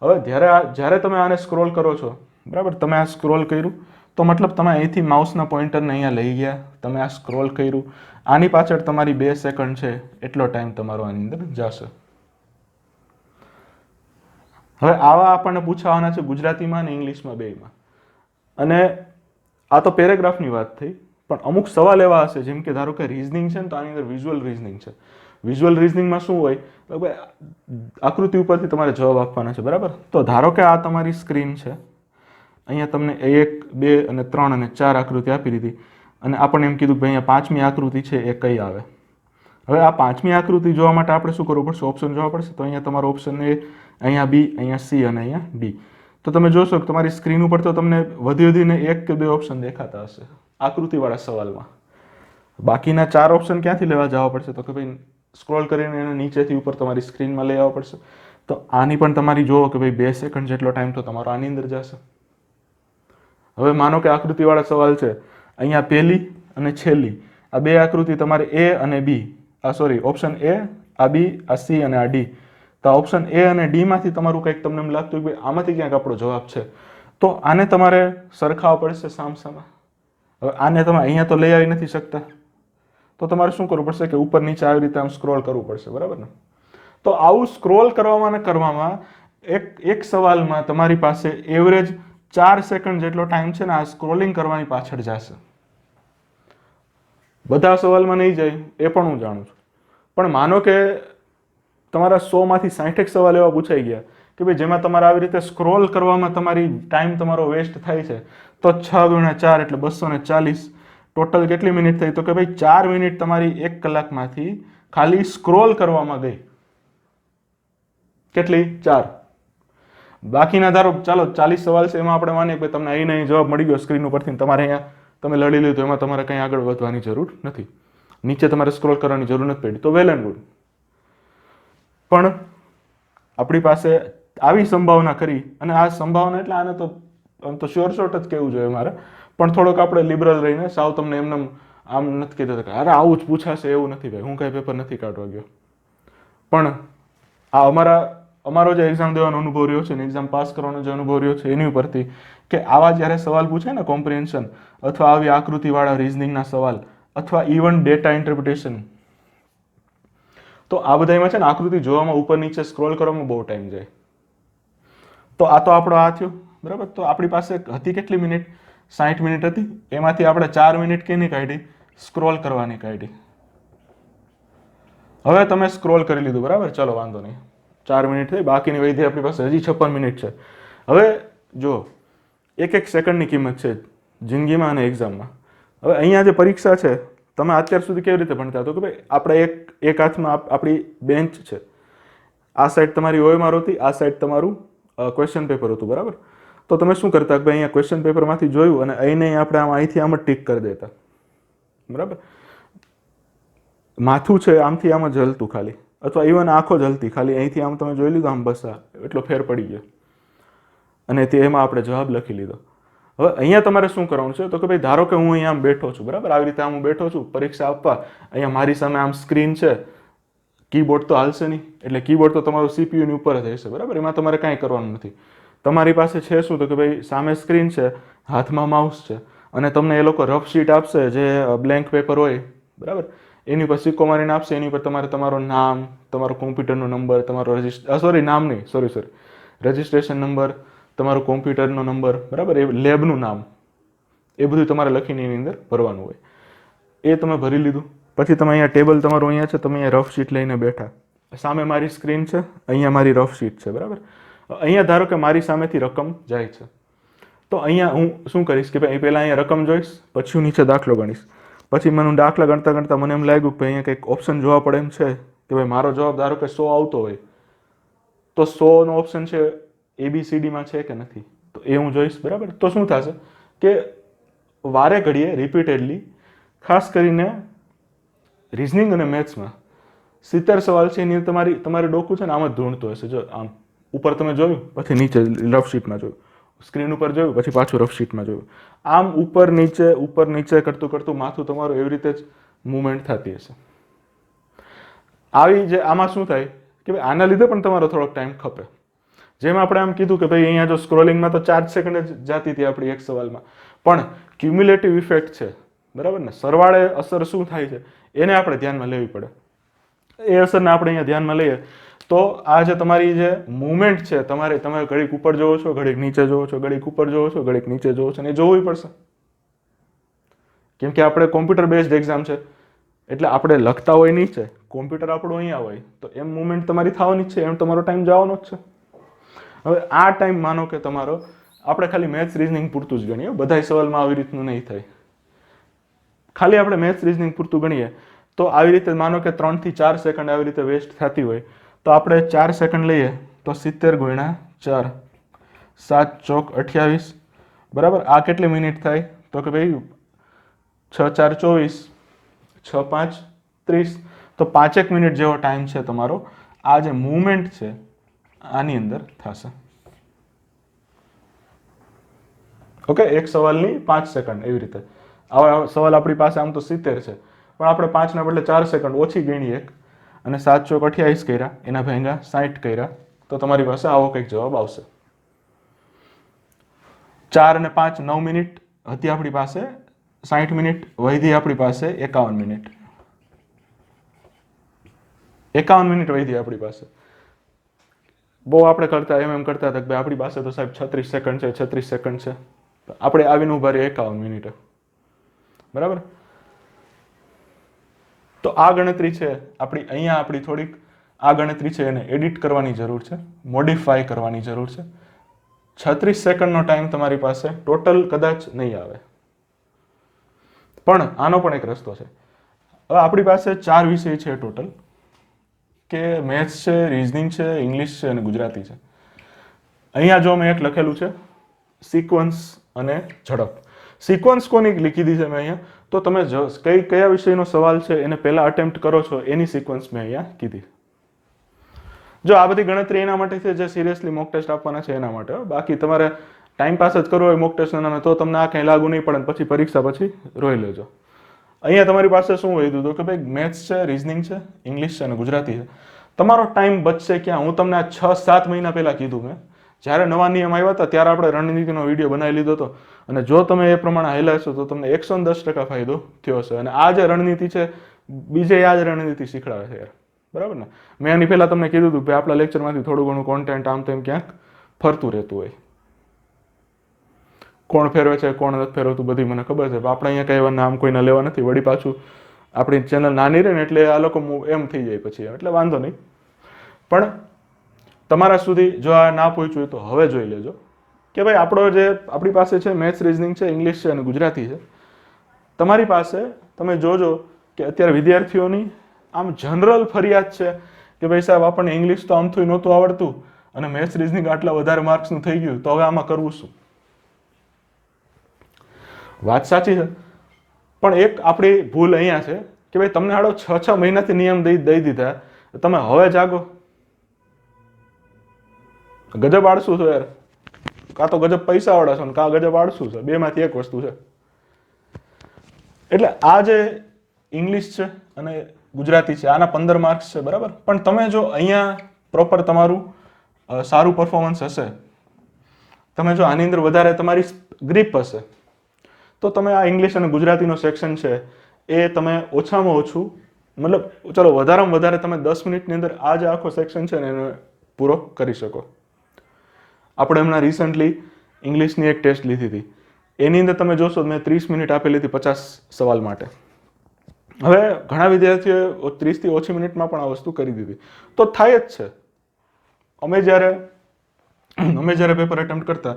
હવે જ્યારે તમે આને સ્ક્રોલ કરો છો, બરાબર, તમે આ સ્ક્રોલ કર્યું તો મતલબ તમે અહીંથી માઉસના પોઇન્ટરને અહીંયા લઈ ગયા, તમે આ સ્ક્રોલ કર્યું, આની પાછળ તમારી 2 સેકન્ડ છે એટલો ટાઈમ તમારો આની અંદર જશે. હવે આવા આપણને પૂછાવાના છે ગુજરાતીમાં અને ઇંગ્લિશમાં બેયમાં. અને આ તો પેરેગ્રાફની વાત થઈ, પણ અમુક સવાલ એવા હશે જેમ કે ધારો કે રીઝનિંગ છે ને, તો આની અંદર વિઝ્યુઅલ રીઝનિંગ છે. વિઝ્યુઅલ રીઝનિંગમાં શું હોય, આકૃતિ ઉપરથી તમારે જવાબ આપવાના છે, બરાબર. તો ધારો કે આ તમારી સ્ક્રીન છે, અહીંયા તમને 1, 2 અને 3 અને 4 આકૃતિ આપી દીધી, અને આપણને એમ કીધું કે ભાઈ અહીંયા 5મી આકૃતિ છે એ કઈ આવે. હવે આ 5મી આકૃતિ જોવા માટે આપણે શું કરવું પડશે, ઓપ્શન જોવા પડશે. તો અહીંયા તમારો ઓપ્શન એ, અહીંયા બી, અહીંયા સી અને અહીંયા ડી. તો તમે જોશો કે તમારી સ્ક્રીન ઉપર તો તમને વધીને 1 કે 2 ઓપ્શન દેખાતા હશે આકૃતિવાળા સવાલમાં. બાકીના 4 ઓપ્શન ક્યાંથી લેવા જવા પડશે, તો કે ભાઈ સ્ક્રોલ કરીને એને નીચેથી ઉપર તમારી સ્ક્રીનમાં લઈ આવવા પડશે. તો આની પણ તમારી જુઓ કે ભાઈ 2 સેકન્ડ જેટલો ટાઈમ તો તમારો આની અંદર જશે. હવે માનો કે આકૃતિવાળા સવાલ છે, અહીંયા પહેલી અને છેલ્લી આ 2 આકૃતિ તમારે એ અને બી, ઓપ્શન એ, આ બી, આ સી અને આ ડી. તો ઓપ્શન એ અને ડી માંથી તમારું કંઈક તમને એમ લાગતું હોય કે આમાંથી ક્યાંક આપણો જવાબ છે, તો આને તમારે સરખાવવા પડશે સામસામા. હવે આને તમે અહીંયા તો લઈ આવી નથી શકતા, તો તમારે શું કરવું પડશે કે ઉપર નીચે આવી રીતે આમ સ્ક્રોલ કરવું પડશે, બરાબર ને. તો આવું સ્ક્રોલ કરવામાં એક સવાલમાં તમારી પાસે એવરેજ 4 સેકન્ડ જેટલો ટાઈમ છે ને આ સ્ક્રોલિંગ કરવાની પાછળ જશે. બધા સવાલમાં નહીં જાય એ પણ હું જાણું છું, પણ માનો કે તમારા 100 માંથી 60 સવાલ એવા પૂછાઈ ગયા કે ભાઈ જેમાં તમારે આવી રીતે સ્ક્રોલ કરવામાં તમારી ટાઈમ તમારો વેસ્ટ થાય છે, તો 6 × 4 એટલે 240. ટોટલ કેટલી મિનિટ થઈ, તો કે ભાઈ 4 મિનિટ તમારી 1 કલાકમાંથી ખાલી સ્ક્રોલ કરવામાં ગઈ. કેટલી? 4. બાકીના ધારો ચાલો 40 સવાલ છે, એમાં આપણે માનીએ કે તમને અહીં જવાબ મળી ગયો સ્ક્રીન ઉપરથી, તમારે અહીંયા તમે લડી લીધું, એમાં તમારે કંઈ આગળ વધવાની જરૂર નથી, નીચે તમારે સ્ક્રોલ કરવાની જરૂર નથી પડી, તો વેલ એન્ડ ગુડ. પણ આપણી પાસે આવી સંભાવના કરી, અને આ સંભાવના એટલે આને તો આમ તો શ્યોર શોર્ટ જ કહેવું જોઈએ મારે, પણ થોડોક આપણે લિબરલ રહીને સાવ તમને એમને આમ નથી કહેતા કે અરે આવું જ પૂછાશે, એવું નથી ભાઈ, હું કાંઈ પેપર નથી કાઢવા ગયો. પણ આ અમારો જે એક્ઝામ દેવાનો અનુભવ રહ્યો છે ને, એક્ઝામ પાસ કરવાનો જે અનુભવ રહ્યો છે એની ઉપરથી કે આવા જ્યારે સવાલ પૂછે ને કોમ્પ્રિહેન્શન, અથવા આવી આકૃતિવાળા રીઝનિંગના સવાલ, અથવા ઇવન ડેટા ઇન્ટરપ્રિટેશન, તો આ બધામાં છે ને આકૃતિ જોવામાં ઉપર નીચે સ્ક્રોલ કરવામાં બહુ ટાઈમ જાય. તો આ તો આપણો આ થયો, બરાબર. તો આપણી પાસે હતી કેટલી મિનિટ? 60 મિનિટ હતી. એમાંથી આપણે 4 મિનિટ કેની કાઢી? સ્ક્રોલ કરવાની કાઢી. હવે તમે સ્ક્રોલ કરી લીધું, બરાબર, ચલો વાંધો નહીં, 4 મિનિટ થઈ, બાકીની વૈધી આપણી પાસે હજી 56 મિનિટ છે. હવે જો એક સેકન્ડની કિંમત છે જિંદગીમાં અને એક્ઝામમાં. હવે અહીંયા જે પરીક્ષા છે, તમે અત્યાર સુધી કેવી રીતે ભણતા હતો કે ભાઈ આપણે એક હાથમાં આપણી બેન્ચ છે, આ સાઈડ તમારી OMR હતી, આ સાઈડ તમારું ક્વેશ્ચન પેપર હતું, બરાબર. તો તમે શું કરતા કે ભાઈ અહીંયા ક્વેશ્ચન પેપરમાંથી જોયું અને અહીં આપણે અહીંથી આમ જ ટીક કરી દેતા, બરાબર. માથું છે આમથી આમ જ હલતું ખાલી, અથવા ઇવન આંખો જ હલતી ખાલી, અહીંથી આમ તમે જોઈ લીધું, આમ બસ એટલો ફેર પડી ગયો, અને એમાં આપણે જવાબ લખી લીધો. હવે અહીંયા તમારે શું કરવાનું છે, તો કે ભાઈ ધારો કે હું અહીંયા આમ બેઠો છું, બરાબર, આવી રીતે હું બેઠો છું પરીક્ષા આપવા, અહીંયા મારી સામે આમ સ્ક્રીન છે, કીબોર્ડ તો હાલશે નહીં, એટલે કીબોર્ડ તો તમારું CPU ની ઉપર જ હશે, બરાબર, એમાં તમારે કાંઈ કરવાનું નથી. તમારી પાસે છે શું, તો કે ભાઈ સામે સ્ક્રીન છે, હાથમાં માઉસ છે, અને તમને એ લોકો રફ શીટ આપશે, જે બ્લેન્ક પેપર હોય, બરાબર, એની પર સિક્કો મારીને આપશે, એની પર તમારે તમારું નામ, તમારો કોમ્પ્યુટરનો નંબર, તમારો રજિસ્ટ્રેશન નંબર, તમારો કોમ્પ્યુટરનો નંબર, બરાબર, એ લેબનું નામ, એ બધું તમારે લખીને એની અંદર ભરવાનું હોય. એ તમે ભરી લીધું. પછી તમે અહીંયા ટેબલ તમારું અહીંયા છે, તમે અહીંયા રફ શીટ લઈને બેઠા, સામે મારી સ્ક્રીન છે, અહીંયા મારી રફ શીટ છે, બરાબર. અહીંયા ધારો કે મારી સામેથી રકમ જાય છે, તો અહીંયા હું શું કરીશ કે ભાઈ પહેલાં અહીંયા રકમ જોઈશ, પછી હું નીચે દાખલો ગણીશ. પછી મને દાખલા ગણતા ગણતા મને એમ લાગ્યું કે અહીંયા કંઈક ઓપ્શન જોવા પડે એમ છે કે ભાઈ મારો જવાબ ધારો કે 100 આવતો હોય, તો 100નો ઓપ્શન છે ABCDમાં છે કે નથી, તો એ હું જોઈશ, બરાબર. તો શું થશે કે વારે ઘડીએ રિપીટેડલી, ખાસ કરીને રિઝનિંગ અને મેથ્સમાં 70 સવાલ છે એની તમારે ડોકું છે ને આમ જ ધૂણતું હશે. જો આમ ઉપર તમે જોયું, પછી નીચે રફ શીટમાં જોયું, સ્ક્રીન ઉપર જોયું, પછી પાછું રફ શીટમાં જોયું, આમ ઉપર નીચે કરતું કરતું માથું તમારું એવી રીતે જ મૂવમેન્ટ થતી હશે. આમાં શું થાય કે ભાઈ આના લીધે પણ તમારો થોડોક ટાઈમ ખપે. જેમ આપણે આમ કીધું કે ભાઈ અહીંયા જો સ્ક્રોલિંગમાં તો 4 સેકન્ડ જ જાતી હતી આપણી એક સવાલમાં, પણ ક્યુમ્યુલેટિવ ઇફેક્ટ છે, બરાબર ને, સરવાળે અસર શું થાય છે એને આપણે ધ્યાનમાં લેવી પડે. એ અસરને આપણે અહીંયા ધ્યાનમાં લઈએ તો આ જે તમારી જે મૂવમેન્ટ છે, તમે ઘડીક ઉપર જોવો છો, ઘડીક નીચે જોવો છો, ઘડીક ઉપર જોવો છો, ઘડીક નીચે જોવો છો, અને એ જોવું પડશે. કેમ કે આપણે કોમ્પ્યુટર બેઝડ એક્ઝામ છે, એટલે આપણે લખતા હોય નીચે, કોમ્પ્યુટર આપણું અહીંયા હોય, તો એમ મૂવમેન્ટ તમારી થવાની જ છે, એમ તમારો ટાઈમ જવાનો જ છે. હવે આ ટાઈમ માનો કે તમારો, આપણે ખાલી મેથ્સ રિઝનિંગ પૂરતું જ ગણીએ, બધાય સવાલમાં આવી રીતનું નહીં થાય. ખાલી આપણે મેથ્સ રિઝનિંગ પૂરતું ગણીએ તો આવી રીતે માનો કે 3 થી 4 સેકન્ડ આવી રીતે વેસ્ટ થતી હોય, તો આપણે 4 સેકન્ડ લઈએ તો 70 ગુણ્યા 4, 7 ચોક 28, બરાબર. આ કેટલી મિનિટ થાય તો કે ભાઈ 6 4 24, 6 5 30, તો 5 મિનિટ જેવો ટાઈમ છે તમારો આ જે મૂવમેન્ટ છે આની અંદર થશે. ઓકે, એક સવાલની 5 સેકન્ડ એવી રીતે. આવા સવાલ આપણી પાસે આમ તો 70 છે, પણ આપણે 5ના બદલે 4 સેકન્ડ ઓછી ગણી એક, અને 7 ચોક 28 કર્યા, એના ભેગા 60 કર્યા, તો તમારી પાસે આવો કંઈક જવાબ આવશે. 4 અને 5 9 મિનિટ હતી આપણી પાસે, 60 મિનિટ વધી આપણી પાસે 51 મિનિટ. 51 મિનિટ વધી આપણી પાસે. બહુ આપણે કરતા એમ કરતા હતા કે ભાઈ આપણી પાસે તો સાહેબ 36 સેકન્ડ છે, 36 સેકન્ડ છે, આપણે આવીને ઉભા રહી 51 મિનિટે, બરાબર. તો આ ગણતરી છે આપણી થોડીક આ ગણતરી છે એને એડિટ કરવાની જરૂર છે, મોડિફાય કરવાની જરૂર છે. 36 સેકન્ડનો ટાઈમ તમારી પાસે ટોટલ કદાચ નહીં આવે, પણ આનો પણ એક રસ્તો છે. હવે આપણી પાસે 4 વિષય છે ટોટલ, કે મેથ્સ છે, રિઝનિંગ છે, ઇંગ્લિશ છે અને ગુજરાતી છે. અહીંયા જો મેં એક લખેલું છે સિક્વન્સ અને ઝડપ. સિક્વન્સ કોની લીખી દીધી છે મેં અહીંયા, તો તમે કયા વિષયનો સવાલ છે એને પહેલા અટેમ્પ્ટ કરો છો એની સિક્વન્સ મેં અહીંયા કીધી. જો આ બધી ગણતરી એના માટે છે જે સિરિયસલી મોક ટેસ્ટ આપવાના છે એના માટે. બાકી તમારે ટાઈમ પાસ જ કરવો હોય મોક ટેસ્ટના નામે તો તમને આ કંઈ લાગુ નહીં પડે, પછી પરીક્ષા પછી રોઈ લેજો. અહીંયા તમારી પાસે શું હોય દીધું કે ભાઈ મેથ્સ છે, રિઝનિંગ છે, ઇંગ્લિશ છે અને ગુજરાતી છે. તમારો ટાઈમ બચશે ક્યાં? હું તમને આ 6-7 મહિના પહેલા કીધું મેં, જ્યારે નવા નિયમ આવ્યા હતા ત્યારે આપણે રણનીતિનો વિડીયો બનાવી લીધો હતો, અને જો તમે એ પ્રમાણે હાલ્યા તો તમને 110% ફાયદો થયો છે. અને આ જે રણનીતિ છે બીજે આ જ રણનીતિ શીખડાવે છે યાર, બરાબર ને. મેં એની પહેલા તમને કીધું હતું કે આપણા લેક્ચરમાંથી થોડું ઘણું કોન્ટેન્ટ આમ તેમ ક્યાંક ફરતું રહેતું હોય. કોણ ફેરવે છે કોણ નથી ફેરવતું બધી મને ખબર છે, આપણે અહીંયા કઈ એવા નામ કોઈના લેવા નથી. વળી પાછું આપણી ચેનલ નાની રહે ને એટલે આ લોકો એમ થઈ જાય પછી, એટલે વાંધો નહીં. પણ તમારા સુધી જો આ ના પહોંચ્યું તો હવે જોઈ લેજો કે ભાઈ આપણી પાસે છે મેથ્સ, રિઝનિંગ છે, ઇંગ્લિશ છે અને ગુજરાતી છે. તમારી પાસે તમે જોજો કે અત્યારે વિદ્યાર્થીઓની આમ જનરલ ફરિયાદ છે કે ભાઈ સાહેબ આપણને ઇંગ્લિશ તો આમથું નહોતું આવડતું અને મેથ્સ, રિઝનિંગ આટલા વધારે માર્ક્સનું થઈ ગયું, તો હવે આમાં કરવું શું? વાત સાચી છે, પણ એક આપણી ભૂલ અહીંયા છે કે ભાઈ તમને હાડો 6 મહિનાથી નિયમ દઈ દીધા, તમે હવે જાગો. ગજબ આળસુ છો યાર, કાં તો ગજબ પૈસા વાળા છો ને કાં ગજબ આળસુ છે, બેમાંથી એક વસ્તુ છે. એટલે આ જે ઇંગ્લિશ છે અને ગુજરાતી છે આના 15 માર્ક્સ છે, બરાબર. પણ તમે જો અહીંયા પ્રોપર તમારું સારું પરફોર્મન્સ હશે, તમે જો આની અંદર વધારે તમારી ગ્રીપ હશે, તો તમે આ ઇંગ્લિશ અને ગુજરાતીનો સેક્શન છે એ તમે ઓછામાં ઓછું, મતલબ ચલો વધારેમાં વધારે તમે 10 મિનિટની અંદર આ જે આખો સેક્શન છે ને એને પૂરો કરી શકો. આપણે હમણાં રિસન્ટલી ઇંગ્લિશની એક ટેસ્ટ લીધી હતી, એની અંદર તમે જોશો મેં 30 મિનિટ આપેલી હતી 50 સવાલ માટે. હવે ઘણા વિદ્યાર્થીઓએ 30થી ઓછી મિનિટમાં પણ આ વસ્તુ કરી દીધી. તો થાય જ છે. અમે જ્યારે પેપર એટેમ્પ્ટ કરતા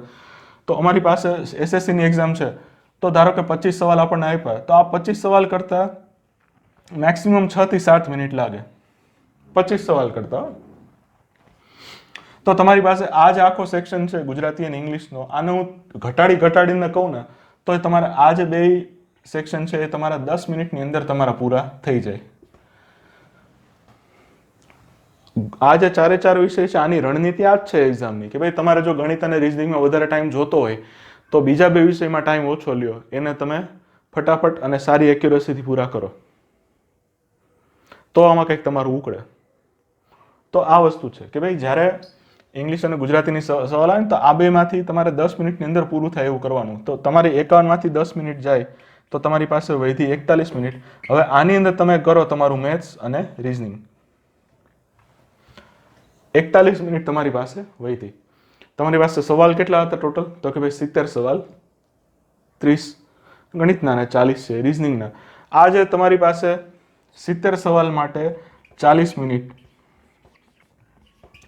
તો અમારી પાસે એસએસસીની એક્ઝામ છે, તો ધારો કે 25 સવાલ આપણને આપ્યા, તો આ 25 સવાલ કરતા મેક્સિમમ 6 થી 7 મિનિટ લાગે 25 સવાલ કરતા. તો તમારી પાસે આ જે આખો સેક્શન છે ગુજરાતી અને ઇંગ્લિશનો, આને હું ઘટાડીને કહું ને તો તમારે આ જે બે સેક્શન છે એ તમારા 10 મિનિટની અંદર તમારા પૂરા થઈ જાય. આ જે 4 વિષય છે આની રણનીતિ આ જ છે એક્ઝામની, કે ભાઈ તમારે જો ગણિત અને રિઝનિંગમાં વધારે ટાઈમ જોતો હોય તો બીજા 2 વિષયમાં ટાઈમ ઓછો લ્યો, એને તમે ફટાફટ અને સારી એક્યુરસીથી પૂરા કરો, તો આમાં કંઈક તમારું ઉકળે. તો આ વસ્તુ છે કે ભાઈ જ્યારે ઇંગ્લિશ અને ગુજરાતીની સવાલ આવે ને તો આ બેમાંથી તમારે 10 મિનિટની અંદર પૂરું થાય એવું કરવાનું. તો તમારી 51 માંથી 10 મિનિટ જાય તો તમારી પાસે વધી 41 મિનિટ. હવે આની અંદર તમે કરો તમારું મેથ્સ અને રીઝનિંગ, 41 મિનિટ તમારી પાસે વધી. તમારી પાસે સવાલ કેટલા હતા ટોટલ? તો કે ભાઈ 70 સવાલ, 30 ગણિતના ને 40 છે રીઝનિંગના. આ જે તમારી પાસે 70 સવાલ માટે 40 minute.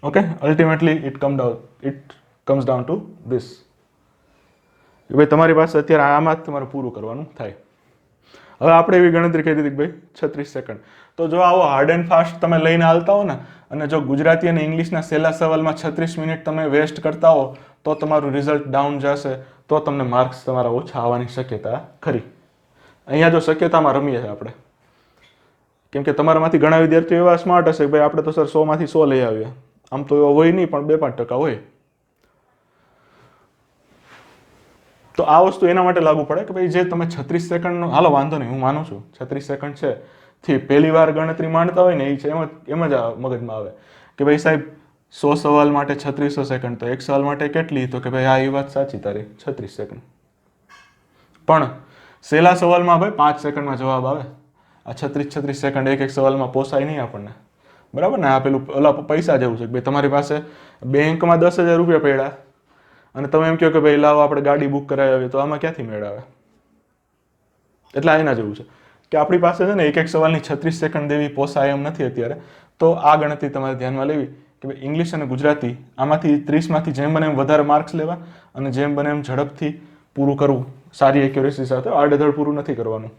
Okay, ultimately it comes down to this, કે ભાઈ તમારી પાસે અત્યારે આમાં જ તમારે પૂરું કરવાનું થાય. હવે આપણે એવી ગણતરી કરી હતી કે ભાઈ 36 સેકન્ડ. તો જો આવો હાર્ડ એન્ડ ફાસ્ટ તમે લઈને આવતા હો ને, અને જો ગુજરાતી અને ઇંગ્લિશના છેલ્લા સવાલમાં 36 મિનિટ તમે વેસ્ટ કરતા હો તો તમારું રિઝલ્ટ ડાઉન જશે, તો તમને માર્ક્સ તમારા ઓછા આવવાની શક્યતા ખરી. અહીંયા જો શક્યતામાં રમીએ છીએ આપણે, કેમ કે તમારામાંથી ઘણા વિદ્યાર્થીઓ એવા સ્માર્ટ હશે કે ભાઈ આપણે તો સર 100 માંથી 100 લઈ આવ્યા. આમ તો એવો હોય નહીં, પણ 2-5% હોય. તો આ વસ્તુ એના માટે લાગુ પડે કે ભાઈ જે તમે 36 સેકન્ડનો, હાલો વાંધો નહીં, હું માનું છું 36 સેકન્ડ છે થી પહેલી વાર ગણતરી માંડતા હોય ને, એ છે એમ જ મગજમાં આવે કે ભાઈ સાહેબ 100 સવાલ માટે 3600 સેકન્ડ, તો એક સવાલ માટે કેટલી? તો કે ભાઈ હા, એ વાત સાચી તારી, 36 સેકન્ડ. પણ છેલ્લા સવાલમાં ભાઈ 5 સેકન્ડમાં જવાબ આવે. આ 36 સેકન્ડ એક સવાલમાં પોસાય નહીં આપણને, બરાબર ને? આ પેલું ઓલા પૈસા જેવું છે કે ભાઈ તમારી પાસે બેંકમાં 10,000 રૂપિયા પડ્યા અને તમે એમ કહો કે ભાઈ લાવો આપણે ગાડી બુક કરાવી આવીએ, તો આમાં ક્યાંથી મેળ આવે? એટલે એના જેવું છે કે આપણી પાસે છે ને એક સવાલની 36 સેકન્ડ દેવી પોસાય એમ નથી અત્યારે. તો આ ગણતરી તમારે ધ્યાનમાં લેવી કે ભાઈ ઇંગ્લિશ અને ગુજરાતી આમાંથી 30માંથી જેમ બને એમ વધારે માર્ક્સ લેવા અને જેમ બને એમ ઝડપથી પૂરું કરવું, સારી એક્યુરેસી સાથે. આડેધડ પૂરું નથી કરવાનું.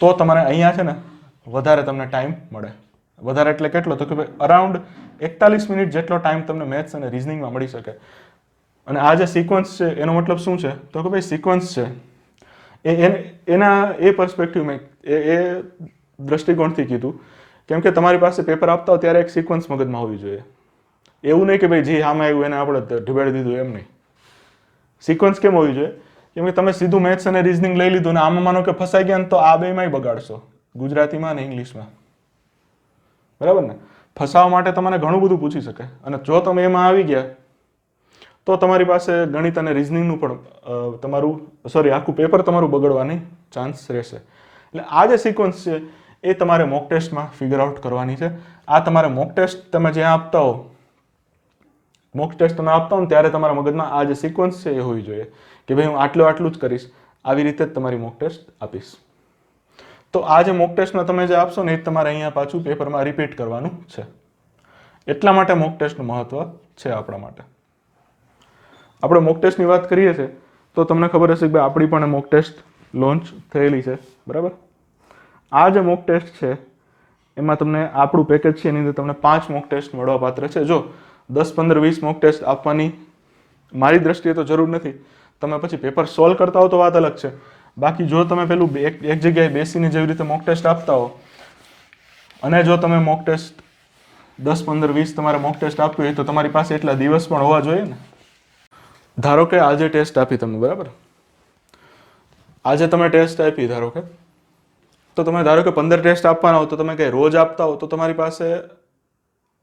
તો તમારે અહીંયા છે ને વધારે તમને ટાઈમ મળે. વધારે એટલે કેટલો? તો કે ભાઈ અરાઉન્ડ 41 મિનિટ જેટલો ટાઈમ તમને મેથ્સ અને રિઝનિંગમાં મળી શકે. અને આ જે સિક્વન્સ છે એનો મતલબ શું છે? તો કે ભાઈ સિક્વન્સ છે એના એ પર્સપેક્ટિવમાં એ દ્રષ્ટિકોણથી કીધું, કેમ કે તમારી પાસે પેપર આપતા હોય ત્યારે એક સિક્વન્સ મગજમાં હોવી જોઈએ. એવું નહીં કે ભાઈ જે આમાં આવ્યું એને આપણે ઢીબાડી દીધું, એમ નહીં. સિક્વન્સ કેમ હોવી જોઈએ? કેમ કે તમે સીધું મેથ્સ અને રિઝનિંગ લઈ લીધું ને આમાં માનો કે ફસાઈ ગયા ને તો આ બેમાંય બગાડશો, ગુજરાતીમાં અને ઇંગ્લિશમાં, બરાબર ને? ફસાવા માટે તમને ઘણું બધું પૂછી શકે, અને જો તમે એમાં આવી ગયા તો તમારી પાસે ગણિત અને રિઝનિંગનું પણ આખું પેપર તમારું બગડવાની ચાન્સ રહેશે. એટલે આ જે સિક્વન્સ છે એ તમારે મોક ટેસ્ટમાં ફિગર આઉટ કરવાની છે. આ તમારે મોક ટેસ્ટ તમે જ્યાં આપતા હો, મોક ટેસ્ટ તમે આપતા હો ને ત્યારે તમારા મગજમાં આ જે સિક્વન્સ છે એ હોવી જોઈએ કે ભાઈ હું આટલું જ કરીશ, આવી રીતે જ તમારી મોક ટેસ્ટ આપીશ. તો આ જે મોક ટેસ્ટમાં તમે જે આપશો ને એ તમારે અહીંયા પાછું પેપરમાં રિપીટ કરવાનું છે. એટલા માટે મોક ટેસ્ટનું મહત્વ છે આપણા માટે. આપણે મોક ટેસ્ટની વાત કરીએ છીએ તો તમને ખબર હશે કે આપણી પણ મોક ટેસ્ટ લોન્ચ થયેલી છે, બરાબર? આ જે મોક ટેસ્ટ છે એમાં તમને આપણું પેકેજ છે એની અંદર તમને 5 મોક ટેસ્ટ મળવા પાત્ર છે. જો 10, 15, 20 મોક ટેસ્ટ આપવાની મારી દ્રષ્ટિએ તો જરૂર નથી. તમે પછી પેપર સોલ્વ કરતા હો તો વાત અલગ છે. બાકી જો તમે પેલું એક જગ્યાએ બેસીને જેવી રીતે મોક ટેસ્ટ આપતા હો, અને જો તમે મોક ટેસ્ટ 10, 15, 20 તમારે મોક ટેસ્ટ આપવી હોય તો તમારી પાસે એટલા દિવસ પણ હોવા જોઈએ ને. ધારો કે આજે ટેસ્ટ આપી તમે, બરાબર? આજે તમે ટેસ્ટ આપી ધારો કે, તો તમે ધારો કે 15 ટેસ્ટ આપવાના હો તો તમે કંઈ રોજ આપતા હો તો તમારી પાસે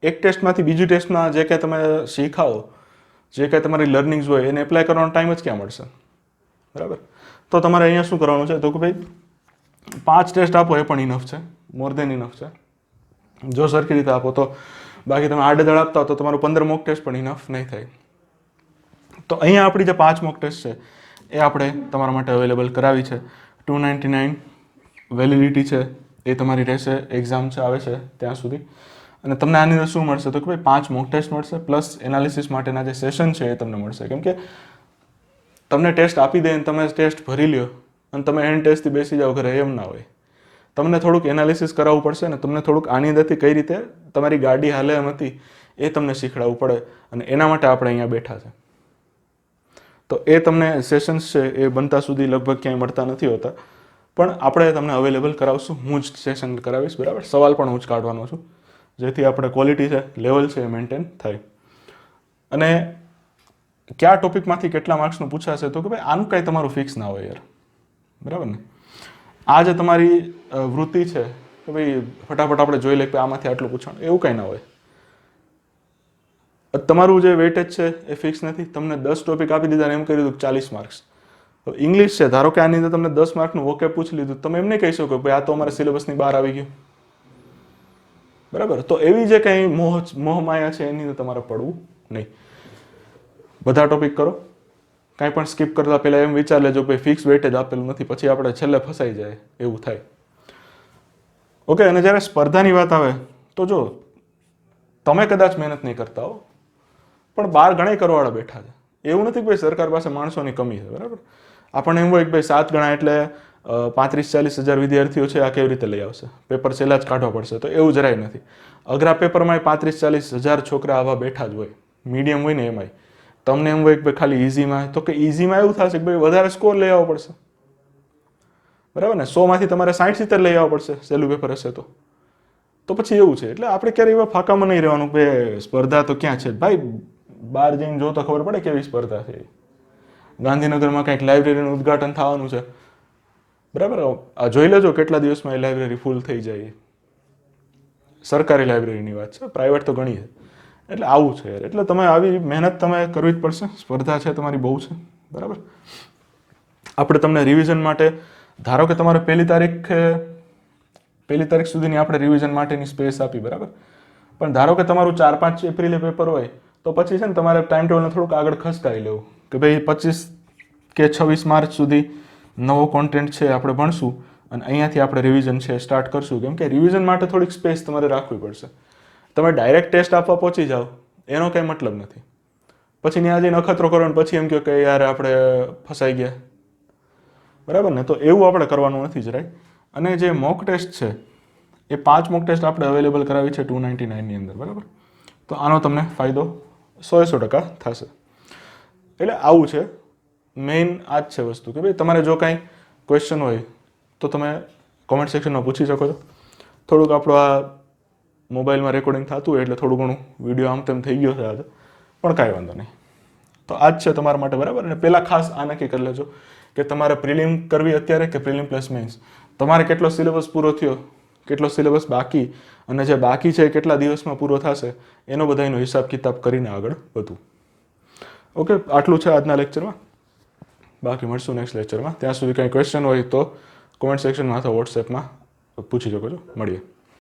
એક ટેસ્ટમાંથી બીજી ટેસ્ટમાં જે કંઈ તમે શીખાવો, જે કંઈ તમારી લર્નિંગ્સ હોય એને એપ્લાય કરવાનો ટાઈમ જ ક્યાં મળશે, બરાબર? તો તમારે અહીંયા શું કરવાનું છે? તો કે ભાઈ 5 ટેસ્ટ આપો એ પણ ઇનફ છે, મોર દેન ઇનફ છે જો સરખી રીતે આપો તો. બાકી તમે આડેધડ આપતા હો તો તમારું 15 મોક ટેસ્ટ પણ ઇનફ નહીં થાય. તો અહીંયા આપણી જે 5 મોક ટેસ્ટ છે એ આપણે તમારા માટે અવેલેબલ કરાવી છે. 299 વેલિડિટી છે એ તમારી રહેશે એક્ઝામ છે આવે છે ત્યાં સુધી. અને તમને આની અંદર શું મળશે તો કે ભાઈ 5 મોક ટેસ્ટ મળશે પ્લસ એનાલિસિસ માટેના જે સેશન છે એ તમને મળશે. કેમ કે તમને ટેસ્ટ આપી દે અને તમે ટેસ્ટ ભરી લ્યો અને તમે એન્ડ ટેસ્ટથી બેસી જાઓ ઘરે, એમ ના હોય. તમને થોડુંક એનાલિસિસ કરાવવું પડશે ને તમને થોડુંક આની અંદરથી કઈ રીતે તમારી ગાડી હાલે એમ હતી એ તમને શીખડાવવું પડે. અને એના માટે આપણે અહીંયા બેઠા છે. તો એ તમને સેશન્સ છે એ બનતા સુધી લગભગ ક્યાંય મળતા નથી હોતા, પણ આપણે તમને અવેલેબલ કરાવશું. હું જ સેશન કરાવીશ, બરાબર. સવાલ પણ હું જ કાઢવાનો છું, જેથી આપણે ક્વોલિટી છે, લેવલ છે એ મેન્ટેન થાય. અને કયા ટોપિકમાંથી કેટલા માર્ક્સનું પૂછાશે તો કે ભાઈ આનું કાંઈ તમારું ફિક્સ ના હોય યાર, બરાબર ને. આ જે તમારી વૃત્તિ છે કે ભાઈ ફટાફટ આપણે જોઈ લઈએ કે આમાંથી આટલું પૂછવાનું, એવું કાંઈ ના હોય. તમારું જે વેટેજ છે એ ફિક્સ નથી. તમને 10 ટોપિક આપી દીધા ને એમ કરી દીધું 40 માર્ક્સ. તો ઇંગ્લિશ છે, ધારો કે આની અંદર તમને 10 માર્કનું વોકેબ પૂછી લીધું, તમે એમ નહીં કહી શકો કે ભાઈ આ તો અમારા સિલેબસની બહાર આવી ગયું, બરાબર. તો એવી જે કંઈ મોહમાયા છે એની અંદર તમારે પડવું નહીં. બધા ટોપિક કરો, કાંઈ પણ સ્કીપ કરતા પહેલાં એમ વિચાર લેજો કે ફિક્સ વેટેજ આપેલું નથી, પછી આપણે છેલ્લે ફસાઈ જાય એવું થાય. ઓકે. અને જ્યારે સ્પર્ધાની વાત આવે તો જો તમે કદાચ મહેનત નહીં કરતા હો, પણ બહાર ઘણા કરવાવાળા બેઠા છે. એવું નથી કે ભાઈ સરકાર પાસે માણસોની કમી છે, બરાબર. આપણને એમ હોય કે ભાઈ 7 ગણા એટલે 35-40 હજાર વિદ્યાર્થીઓ છે, આ કેવી રીતે લઈ આવશે, પેપર છેલ્લા જ કાઢવા પડશે. તો એવું જરાય નથી. અઘરા પેપરમાં 35-40 હજાર છોકરા આવા બેઠા જ હોય. મીડિયમ હોય ને એમાંય તમને એમ હોય કે ભાઈ ખાલી ઇઝીમાં, તો કે ઇઝીમાં એવું થશે કે ભાઈ વધારે સ્કોર લઈ આવવો પડશે, બરાબર ને. 100માંથી તમારે 60-70 લઈ આવવા પડશે સહેલું પેપર હશે તો પછી એવું છે. એટલે આપણે ક્યારેય એવા ફાંકામાં નહીં રહેવાનું કે સ્પર્ધા તો ક્યાં છે ભાઈ. બહાર જઈને જો તો ખબર પડે કેવી સ્પર્ધા છે. ગાંધીનગરમાં કંઈક લાઇબ્રેરીનું ઉદ્ઘાટન થવાનું છે, બરાબર. આ જોઈ લેજો કેટલા દિવસમાં એ લાઇબ્રેરી ફૂલ થઈ જાય. સરકારી લાઇબ્રેરીની વાત છે, પ્રાઇવેટ તો ઘણી છે. એટલે આવું છે યાર. એટલે તમે આવી મહેનત તમે કરવી જ પડશે. સ્પર્ધા છે તમારી બહુ છે, બરાબર. આપણે તમને રિવિઝન માટે ધારો કે તમારે પહેલી તારીખ સુધીની આપણે રિવિઝન માટેની સ્પેસ આપી, બરાબર. પણ ધારો કે તમારું 4-5 એપ્રિલે પેપર હોય તો પછી છે ને તમારે ટાઈમ ટેબલને થોડુંક આગળ ખસકાવી લેવું કે ભાઈ 25 કે 26 માર્ચ સુધી નવો કોન્ટેન્ટ છે આપણે ભણશું અને અહીંયાથી આપણે રિવિઝન છે સ્ટાર્ટ કરશું. કેમ કે રિવિઝન માટે થોડીક સ્પેસ તમારે રાખવી પડશે. તમે ડાયરેક્ટ ટેસ્ટ આપવા પહોંચી જાઓ એનો કંઈ મતલબ નથી. પછી ત્યાં જઈને અખતરો કરો ને પછી એમ કહો કે યાર આપણે ફસાઈ ગયા, બરાબર ને. તો એવું આપણે કરવાનું નથી જરાય. અને જે મોક ટેસ્ટ છે એ 5 મોક ટેસ્ટ આપણે અવેલેબલ કરાવી છે 299ની અંદર, બરાબર. તો આનો તમને ફાયદો 100% થશે. એટલે આવું છે. મેઇન આ જ છે વસ્તુ કે ભાઈ તમારે જો કાંઈ ક્વેશ્ચન હોય તો તમે કોમેન્ટ સેક્શનમાં પૂછી શકો છો. થોડુંક આપણું આ મોબાઈલમાં રેકોર્ડિંગ થતું હોય એટલે થોડું ઘણું વિડીયો આમ તેમ થઈ ગયો છે આજે, પણ કાંઈ વાંધો નહીં. તો આ જ છે તમારા માટે, બરાબર. અને પહેલાં ખાસ આ નક્કી કરી લેજો કે તમારે પ્રિલિમ કરવી અત્યારે કે પ્રિલિમ પ્લસ મેઇન્સ. તમારે કેટલો સિલેબસ પૂરો થયો, કેટલો સિલેબસ બાકી, અને જે બાકી છે એ કેટલા દિવસમાં પૂરો થશે, એનો બધાનો હિસાબ કિતાબ કરીને આગળ વધવું. ઓકે. આટલું છે આજના લેક્ચરમાં. બાકી મળશું નેક્સ્ટ લેક્ચરમાં. ત્યાં સુધી કંઈ ક્વેશ્ચન હોય તો કોમેન્ટ સેક્શનમાં અથવા વોટ્સએપમાં પૂછી શકો છો. મળીએ.